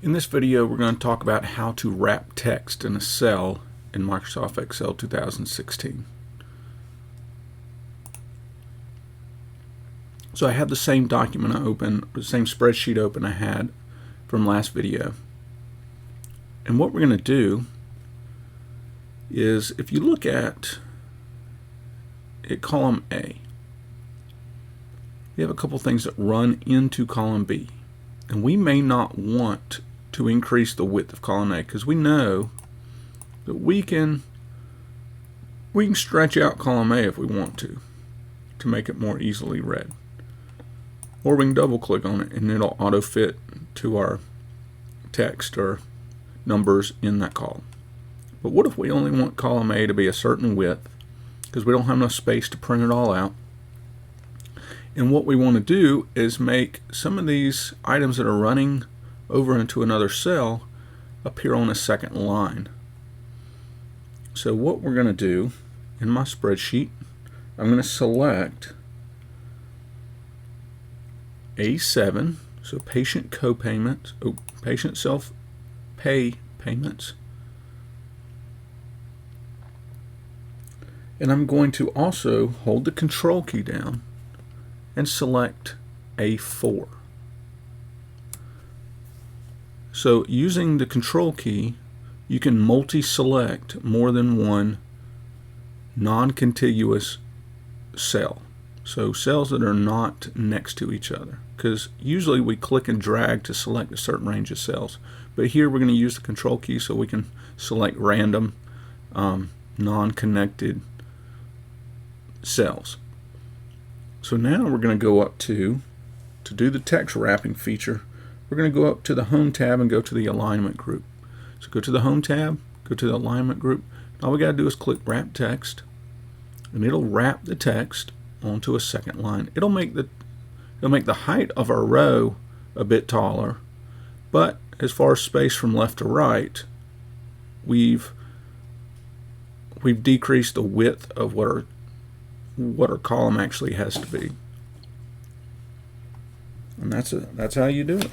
In this video, we're going to talk about how to wrap text in a cell in Microsoft Excel 2016. So I have the same document open, the same spreadsheet open I had from last video. And what we're going to do is, if you look at column A, we have a couple things that run into column B. And we may not want to increase the width of column A because we know that we can stretch out column A if we want to make it more easily read. Or we can double click on it and it'll auto fit to our text or numbers in that column. But what if we only want column A to be a certain width because we don't have enough space to print it all out? And what we want to do is make some of these items that are running over into another cell appear on a second line. So what we're going to do in my spreadsheet, I'm going to select A7, so patient co-payments, patient self-pay payments. And I'm going to also hold the control key down and select A4. So using the control key, you can multi-select more than one non-contiguous cell. So cells that are not next to each other. Because usually we click and drag to select a certain range of cells. But here we're going to use the control key so we can select random non-connected cells. So now we're going to go up to do the text wrapping feature, we're going to go up to the Home tab and go to the Alignment group. So go to the Home tab, go to the Alignment group. All we got to do is click Wrap Text, and it'll wrap the text onto a second line. It'll make the height of our row a bit taller, but as far as space from left to right, we've decreased the width of what our column actually has to be. And that's how you do it.